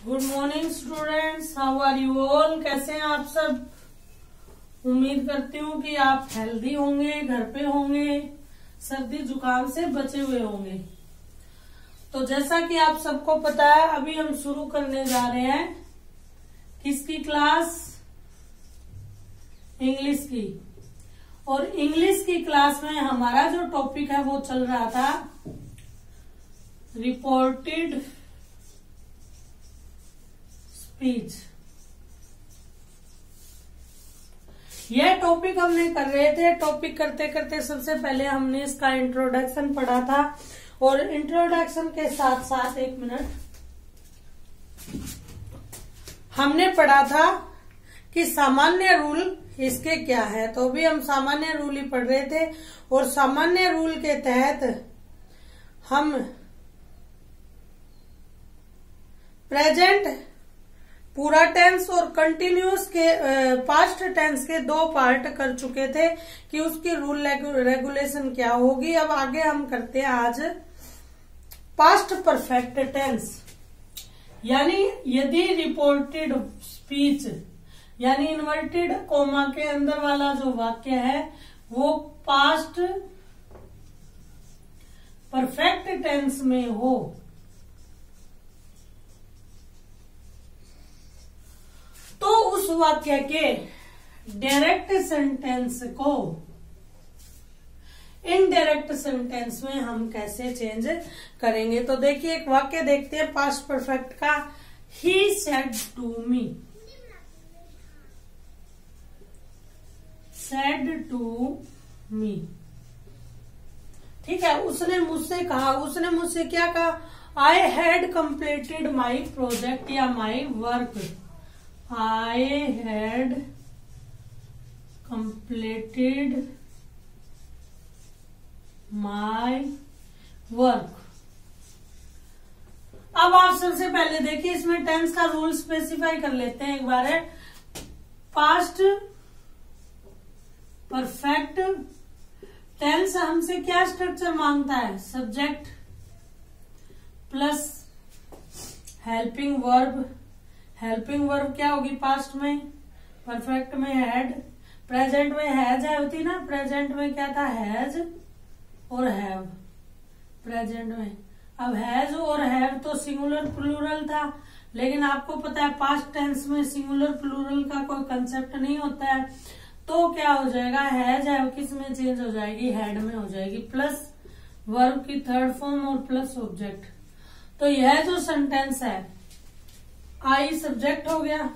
Good morning students, how are you all. कैसे हैं आप सब। उम्मीद करती हूँ कि आप हेल्दी होंगे, घर पे होंगे, सर्दी जुकाम से बचे हुए होंगे। तो जैसा कि आप सबको पता है, अभी हम शुरू करने जा रहे हैं किसकी क्लास, इंग्लिश की। और इंग्लिश की क्लास में हमारा जो टॉपिक है वो चल रहा था रिपोर्टेड स्पीच। यह टॉपिक हमने कर रहे थे। टॉपिक करते करते सबसे पहले हमने इसका इंट्रोडक्शन पढ़ा था, और इंट्रोडक्शन के साथ साथ एक मिनट हमने पढ़ा था कि सामान्य रूल इसके क्या है। तो भी हम सामान्य रूल ही पढ़ रहे थे, और सामान्य रूल के तहत हम प्रेजेंट पूरा टेंस और कंटिन्यूअस के पास्ट टेंस के दो पार्ट कर चुके थे कि उसकी रूल रेगुलेशन क्या होगी। अब आगे हम करते हैं आज पास्ट परफेक्ट टेंस। यानी यदि रिपोर्टेड स्पीच यानी इन्वर्टेड कोमा के अंदर वाला जो वाक्य है वो पास्ट परफेक्ट टेंस में हो, तो उस वाक्य के डायरेक्ट सेंटेंस को इनडायरेक्ट सेंटेंस में हम कैसे चेंज करेंगे। तो देखिए, एक वाक्य देखते हैं पास्ट परफेक्ट का। He said to me, said to me, ठीक है। उसने मुझसे कहा, उसने मुझसे क्या कहा, I had completed my project या my work. I had completed my work। अब आप सबसे पहले देखिए, इसमें टेंस का रूल स्पेसिफाई कर लेते हैं एक बार। है पास्ट परफेक्ट टेंस हमसे क्या स्ट्रक्चर मांगता है, subject plus helping verb. Helping verb क्या होगी पास्ट में, परफेक्ट में हैड, प्रेजेंट में हैज है होती ना। प्रेजेंट में क्या था, हैज और हैव प्रेजेंट में। अब हैज और हैव तो सिंगुलर प्लूरल था, लेकिन आपको पता है पास्ट टेंस में सिंगुलर प्लूरल का कोई कंसेप्ट नहीं होता है। तो क्या हो जाएगा, हैज हैव किस में चेंज हो जाएगी, हैड में हो जाएगी, प्लस वर्ब की थर्ड फॉर्म और प्लस ऑब्जेक्ट। तो यह जो सेंटेंस है, आई सब्जेक्ट हो गया,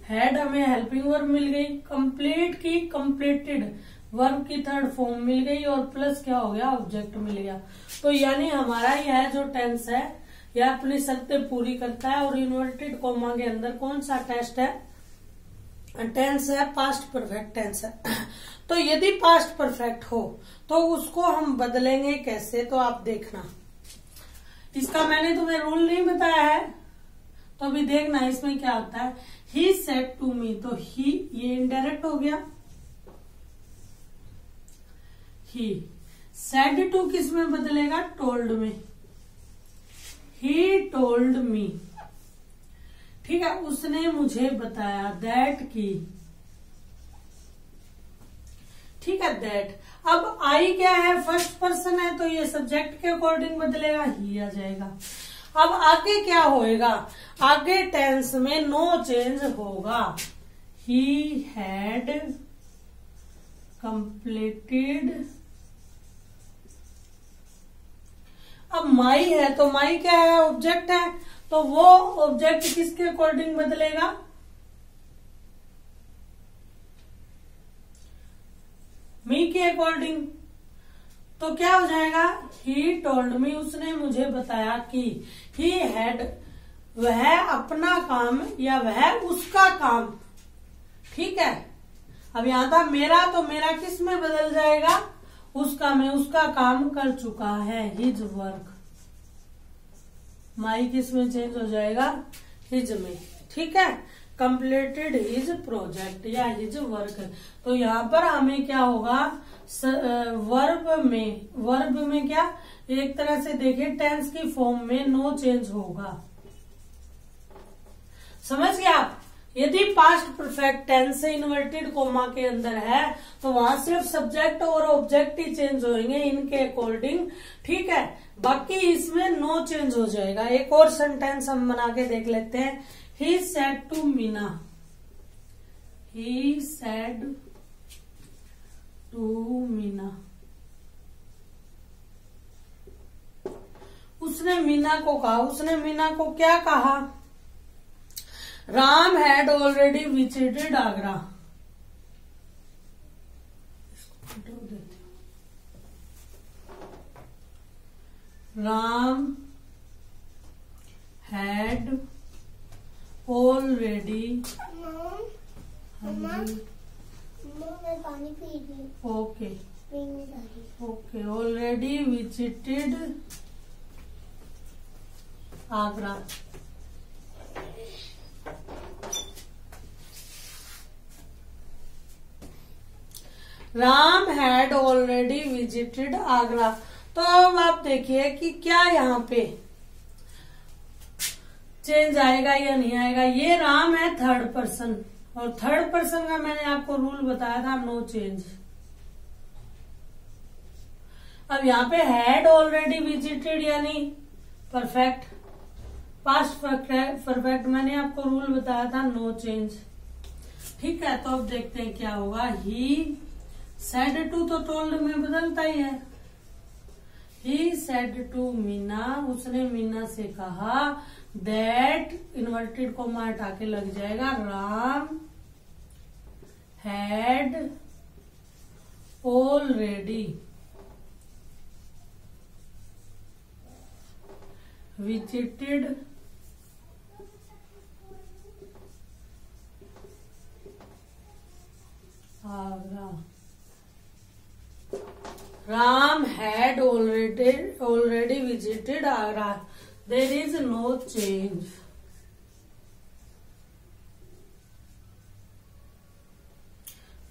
हैड हमें हेल्पिंग वर्ब मिल गई, कंप्लीट की कंप्लीटेड वर्ब की थर्ड फॉर्म मिल गई, और प्लस क्या हो गया, ऑब्जेक्ट मिल गया। तो यानी हमारा यह जो टेंस है यह अपनी शर्तें पूरी करता है। और इन्वर्टेड कोमा के अंदर कौन सा टेस्ट है, टेंस है, पास्ट परफेक्ट टेंस है। तो यदि पास्ट परफेक्ट हो तो उसको हम बदलेंगे कैसे, तो आप देखना। इसका मैंने तुम्हें रूल नहीं बताया है, तो अभी देखना इसमें क्या होता है। ही सेड टू मी, तो ही ये इनडायरेक्ट हो गया। ही सेड टू किस में बदलेगा, टोल्ड में। ही टोल्ड मी, ठीक है, उसने मुझे बताया, दैट की, ठीक है, दैट। अब आई क्या है, फर्स्ट पर्सन है, तो ये सब्जेक्ट के अकॉर्डिंग बदलेगा, ही आ जाएगा। अब आगे क्या होएगा, आगे टेंस में नो चेंज होगा। He had completed. अब माई है, तो माई क्या है, ऑब्जेक्ट है, तो वो ऑब्जेक्ट किसके अकॉर्डिंग बदलेगा, मी के अकॉर्डिंग। तो क्या हो जाएगा, ही टोल्ड मी, उसने मुझे बताया कि, ही हैड वह अपना काम या वह उसका काम, ठीक है। अब यहां था मेरा, तो मेरा किस में बदल जाएगा, उसका में, उसका काम कर चुका है, हिज वर्क। माई किस में चेंज हो जाएगा, हिज में, ठीक है। कंप्लीटेड हिज प्रोजेक्ट या हिज वर्क। तो यहाँ पर हमें क्या होगा, वर्ब में क्या, एक तरह से देखिए टेंस की फॉर्म में नो चेंज होगा। समझ गए आप। यदि पास्ट परफेक्ट टेंस से इन्वर्टेड कोमा के अंदर है तो वहां सिर्फ सब्जेक्ट और ऑब्जेक्ट ही चेंज होंगे इनके अकॉर्डिंग, ठीक है, बाकी इसमें नो चेंज हो जाएगा। एक और सेंटेंस हम बना के देख लेते हैं। He said to Meena, he said to Meena, उसने मीना को कहा। उसने मीना को क्या कहा? Ram had already visited Agra. Ram had already, मैं पानी पी रही हूँ। Okay, already visited Agra. Ram had already visited Agra. तो अब आप देखिए कि क्या यहाँ पे चेंज आएगा या नहीं आएगा। ये राम है थर्ड पर्सन, और थर्ड पर्सन का मैंने आपको रूल बताया था, नो चेंज। अब यहाँ पे हैड ऑलरेडी विजिटेड यानी परफेक्ट, पास्ट परफेक्ट मैंने आपको रूल बताया था, नो चेंज, ठीक है। तो अब देखते हैं क्या होगा। ही सेड टू तो टोल्ड में बदलता ही है। ही सेड टू मीना, उसने मीना से कहा, दैट इन्वर्टेड कोमा हटा के लग जाएगा, Ram had already visited Agra. Ram had already visited Agra. There is no change.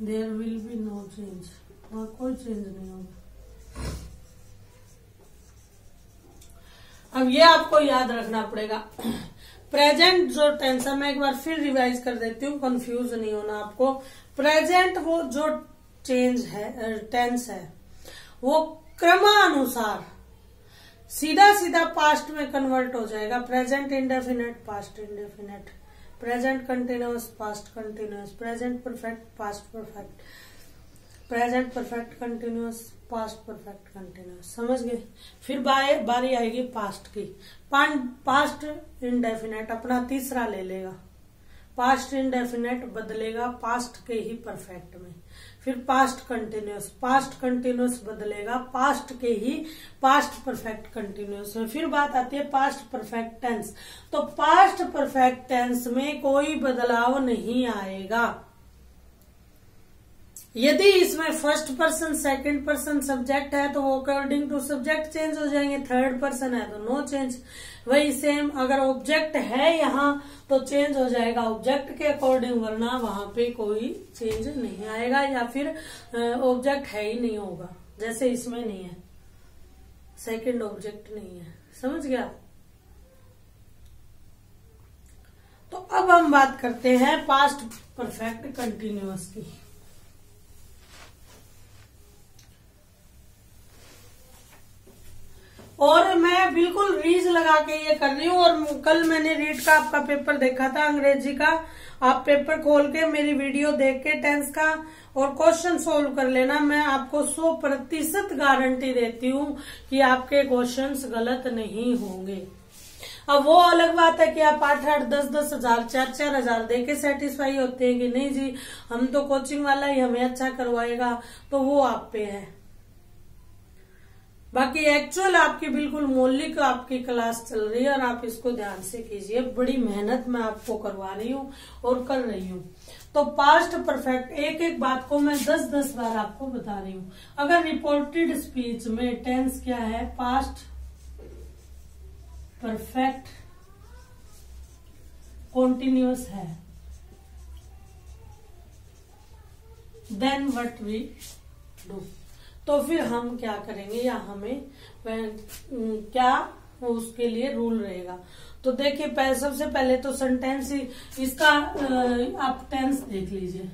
There will be no change. वहाँ कोई चेंज नहीं होगा। अब ये आपको याद रखना पड़ेगा। प्रेजेंट जो टेंस है, मैं एक बार फिर रिवाइज कर देती हूँ, कंफ्यूज नहीं होना आपको। प्रेजेंट वो जो चेंज है, टेंस है, वो क्रमानुसार सीधा सीधा पास्ट में कन्वर्ट हो जाएगा। Present indefinite, past indefinite, present continuous, past continuous, present perfect, past perfect, present perfect continuous, past perfect continuous. समझ गए। फिर बारी आएगी पास्ट की। पास्ट इंडेफिनेट अपना तीसरा ले लेगा, पास्ट इंडेफिनेट बदलेगा पास्ट के ही परफेक्ट में। फिर पास्ट कंटिन्यूअस बदलेगा पास्ट के ही पास्ट परफेक्ट कंटिन्यूअस में। फिर बात आती है पास्ट परफेक्ट टेंस। तो पास्ट परफेक्ट टेंस में कोई बदलाव नहीं आएगा। यदि इसमें first person, second person, subject है तो वो अकॉर्डिंग टू सब्जेक्ट चेंज हो जाएंगे। थर्ड पर्सन है तो नो चेंज। वही सेम अगर ऑब्जेक्ट है यहाँ तो चेंज हो जाएगा ऑब्जेक्ट के अकॉर्डिंग, वरना वहां पे कोई चेंज नहीं आएगा, या फिर ऑब्जेक्ट है ही नहीं होगा, जैसे इसमें नहीं है, सेकंड ऑब्जेक्ट नहीं है। समझ गया। तो अब हम बात करते हैं पास्ट परफेक्ट कंटिन्यूअस की। और मैं बिल्कुल रीज लगा के ये कर रही हूँ। और कल मैंने रीड का आपका पेपर देखा था अंग्रेजी का, आप पेपर खोल के मेरी वीडियो देख के टेंस का और क्वेश्चन सोल्व कर लेना। मैं आपको 100% गारंटी देती हूँ कि आपके क्वेश्चंस गलत नहीं होंगे। अब वो अलग बात है कि आप 8-8, 10-10 हजार, 4-4 हजार दे के सेटिस्फाई होते हैं कि नहीं जी हम तो कोचिंग वाला ही हमें अच्छा करवाएगा, तो वो आप पे है। बाकी एक्चुअल आपकी बिल्कुल मौलिक आपकी क्लास चल रही है और आप इसको ध्यान से कीजिए। बड़ी मेहनत मैं आपको करवा रही हूँ और कर रही हूँ। तो पास्ट परफेक्ट एक एक बात को मैं 10-10 बार आपको बता रही हूँ। अगर रिपोर्टेड स्पीच में टेंस क्या है, पास्ट परफेक्ट कॉन्टिन्यूअस है, देन व्हाट वी डू, तो फिर हम क्या करेंगे या हमें क्या वो उसके लिए रूल रहेगा। तो देखिए सबसे पहले तो सेंटेंस इसका आप टेंस देख लीजिए,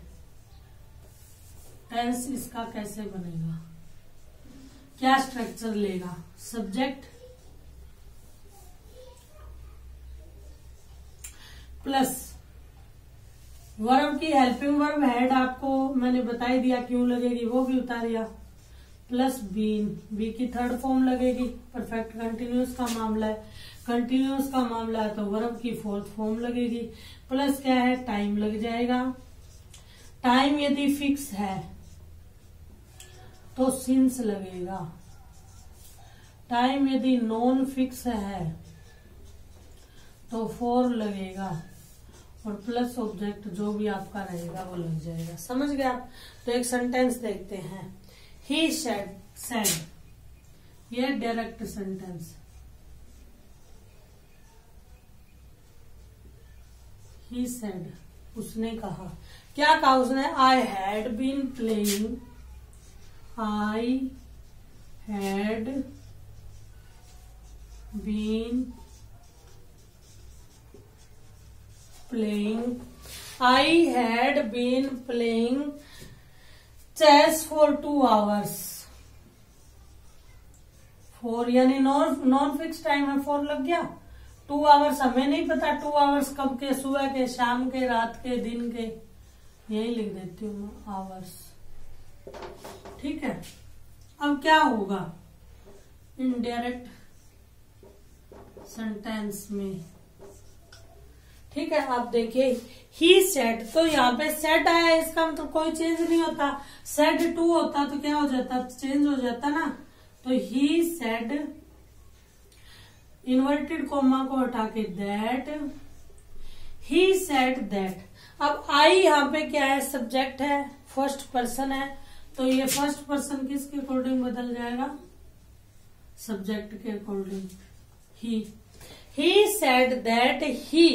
टेंस इसका कैसे बनेगा, क्या स्ट्रक्चर लेगा। सब्जेक्ट प्लस वर्ब की हेल्पिंग वर्ब हेड, आपको मैंने बता ही दिया क्यों लगेगी, वो भी उतारिया, प्लस बीन, बी की थर्ड फॉर्म लगेगी। परफेक्ट कंटिन्यूअस का मामला है, कंटिन्यूअस का मामला है तो वर्ब की फोर्थ फॉर्म लगेगी। प्लस क्या है, टाइम लग जाएगा। टाइम यदि फिक्स है तो सिंस लगेगा। टाइम यदि नॉन फिक्स है तो फॉर लगेगा, और प्लस ऑब्जेक्ट जो भी आपका रहेगा वो लग जाएगा। समझ गए आप? तो एक सेंटेंस देखते हैं। ही सेड, ये डायरेक्ट सेंटेंस। ही सेड, उसने कहा। क्या कहा उसने? I had been playing, I had been playing, I had been playing chess for 2 hours. 4 यानी नॉन फिक्स टाइम है, 4 लग गया। 2 आवर्स हमें नहीं पता 2 आवर्स कब के, सुबह के, शाम के, रात के, दिन के, यही लिख देती हूँ आवर्स। ठीक है, अब क्या होगा इनडायरेक्ट सेंटेंस में। ठीक है, आप देखिए ही सेड, तो यहाँ पे सेड आया, इसका मतलब कोई चेंज नहीं होता। सेड टू होता तो क्या हो जाता, चेंज हो जाता ना। तो ही सेड, इन्वर्टेड कोमा को हटा के दैट, ही सेड दैट। अब आई यहाँ पे क्या है, सब्जेक्ट है, फर्स्ट पर्सन है, तो ये फर्स्ट पर्सन किसके अकॉर्डिंग बदल जाएगा, सब्जेक्ट के according. He said that he,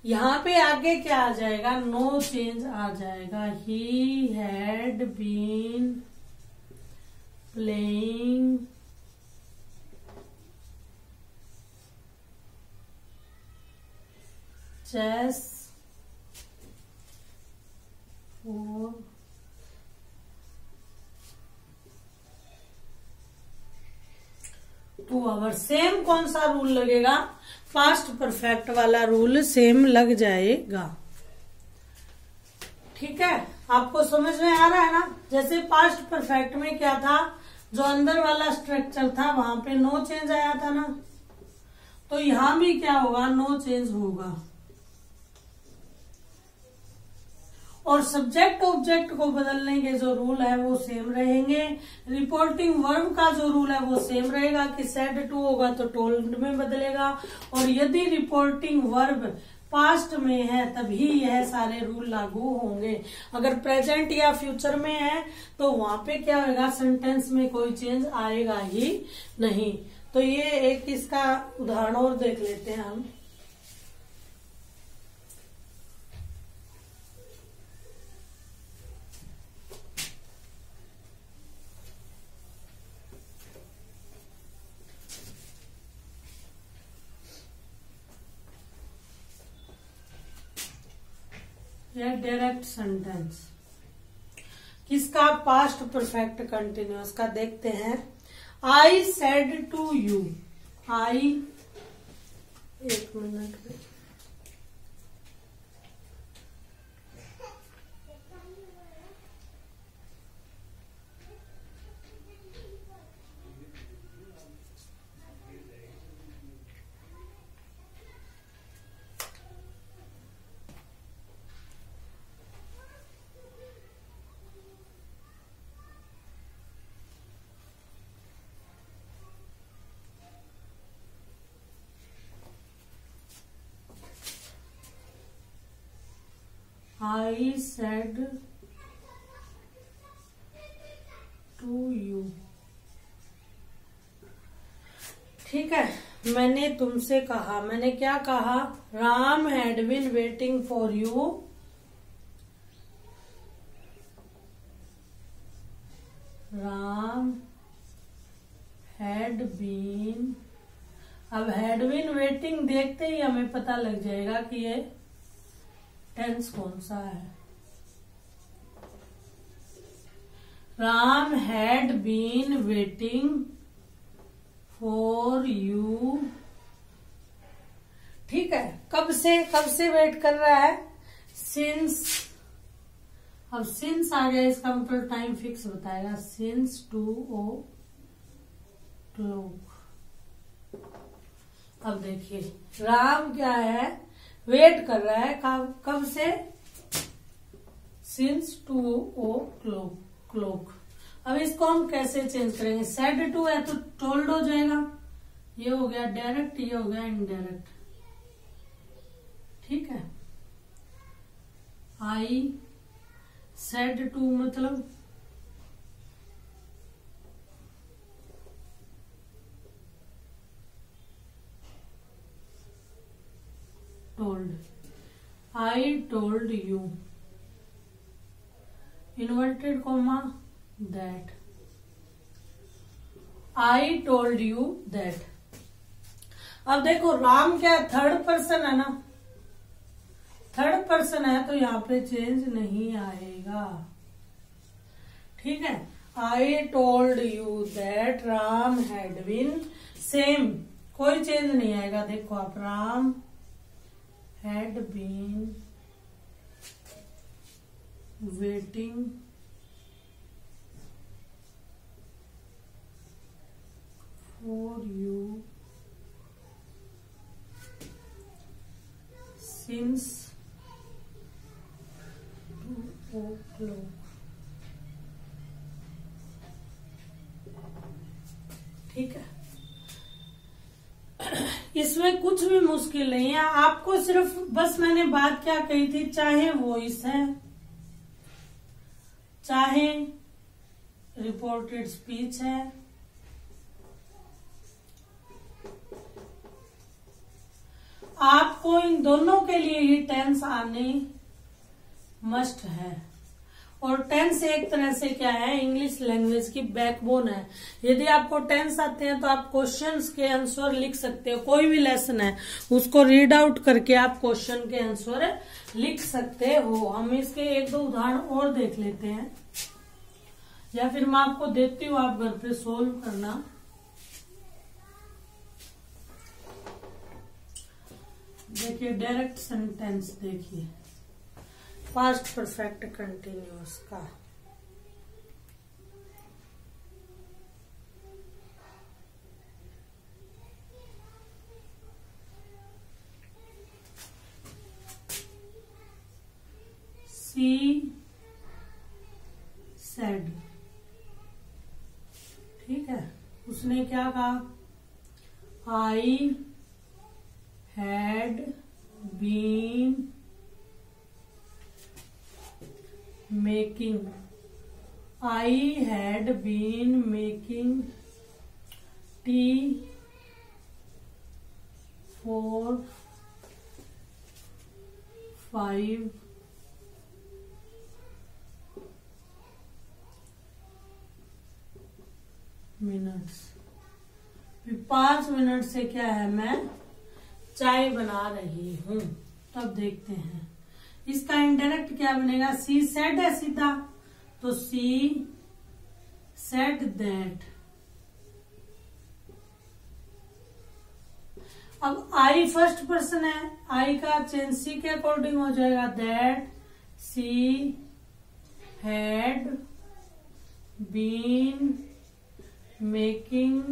यहाँ पे आगे क्या आ जाएगा, नो चेंज आ जाएगा। He had been playing chess for 2 hours. Same कौन सा रूल लगेगा, पास्ट परफेक्ट वाला रूल सेम लग जाएगा। ठीक है, आपको समझ में आ रहा है ना। जैसे पास्ट परफेक्ट में क्या था, जो अंदर वाला स्ट्रक्चर था वहां पे नो चेंज आया था ना, तो यहां भी क्या होगा, नो चेंज होगा। और सब्जेक्ट ऑब्जेक्ट को बदलने के जो रूल है वो सेम रहेंगे। रिपोर्टिंग वर्ब का जो रूल है वो सेम रहेगा कि सेड टू होगा तो टोल्ड में बदलेगा, और यदि रिपोर्टिंग वर्ब पास्ट में है तभी यह सारे रूल लागू होंगे। अगर प्रेजेंट या फ्यूचर में है तो वहां पे क्या होगा, सेंटेंस में कोई चेंज आएगा ही नहीं। तो ये एक इसका उदाहरण और देख लेते हैं हम। डायरेक्ट सेंटेंस किसका, पास्ट परफेक्ट कंटिन्यूअस का देखते हैं। आई सेड टू यू, आई, एक minute, I said to you। ठीक है, मैंने तुमसे कहा, मैंने क्या कहा, Ram had been waiting for you, Ram had been अब हैड बीन वेटिंग देखते ही हमें पता लग जाएगा कि ये टेंस कौन सा है। Ram had been waiting for you. ठीक है, कब से वेट कर रहा है? सिंस। अब सिंस आ गया, इसका मतलब टाइम फिक्स बताएगा। Since 2 o'clock। अब देखिए राम क्या है, वेट कर रहा है कब से? Since 2 o'clock। अब इसको हम कैसे चेंज करेंगे? सेड टू है तो टोल्ड हो जाएगा। ये हो गया डायरेक्ट, ये हो गया इनडायरेक्ट। ठीक है, आई सेड टू मतलब told. I told you. Inverted comma that. I told you that. अब देखो राम क्या है? थर्ड पर्सन है ना, थर्ड पर्सन है तो यहाँ पे चेंज नहीं आएगा। ठीक है, I told you that Ram had been, same, कोई चेंज नहीं आएगा। देखो आप, Ram had been waiting for you since 2 o'clock। ठीक है, इसमें कुछ भी मुश्किल नहीं है। आपको सिर्फ बस मैंने बात क्या कही थी, चाहे वॉइस है चाहे रिपोर्टेड स्पीच है, आपको इन दोनों के लिए ही टेंस आने मस्ट है। और टेंस एक तरह से क्या है, इंग्लिश लैंग्वेज की बैकबोन है। यदि आपको टेंस आते हैं तो आप क्वेश्चंस के आंसर लिख सकते हो। कोई भी लेसन है उसको रीड आउट करके आप क्वेश्चन के आंसर लिख सकते हो। हम इसके 1-2 उदाहरण और देख लेते हैं, या फिर मैं आपको देती हूँ, आप घर पे सोल्व करना। देखिए डायरेक्ट सेंटेंस, देखिए पास्ट परफेक्ट कंटिन्यूअस का। She said. ठीक है, उसने क्या कहा? I had been making. I had been making tea for 5 minutes। 5 minute से क्या है, मैं चाय बना रही हूँ। तब देखते हैं इसका इनडायरेक्ट क्या बनेगा। सी सेड है सीधा, तो सी सेड दैट। अब आई फर्स्ट पर्सन है, आई का चेंज सी के अकॉर्डिंग हो जाएगा। That she had been making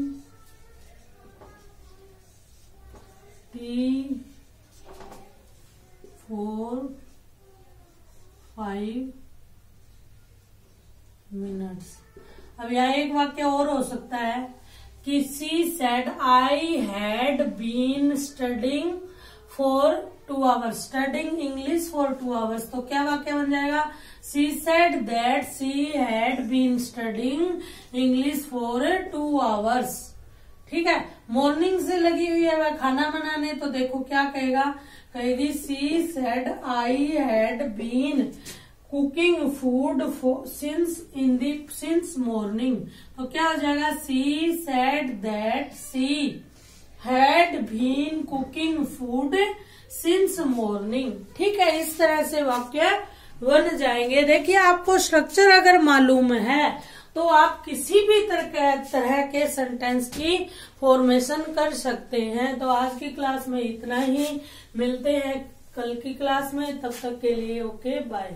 tea for 5 minutes. अब यहाँ एक वाक्य और हो सकता है कि she said I had been studying for 2 hours। Studying English for 2 hours, तो क्या वाक्य बन जाएगा? She said that she had been studying English for 2 hours। ठीक है, मॉर्निंग से लगी हुई है वह खाना बनाने, तो देखो क्या कहेगा, कहेगी she said I had been cooking food since morning. तो क्या हो जाएगा? She said that she had been cooking food since morning. ठीक है, इस तरह से वाक्य बन जाएंगे। देखिए, आपको स्ट्रक्चर अगर मालूम है तो आप किसी भी तरह के सेंटेंस की फॉर्मेशन कर सकते हैं। तो आज की क्लास में इतना ही, मिलते हैं कल की क्लास में, तब तक के लिए ओके बाय।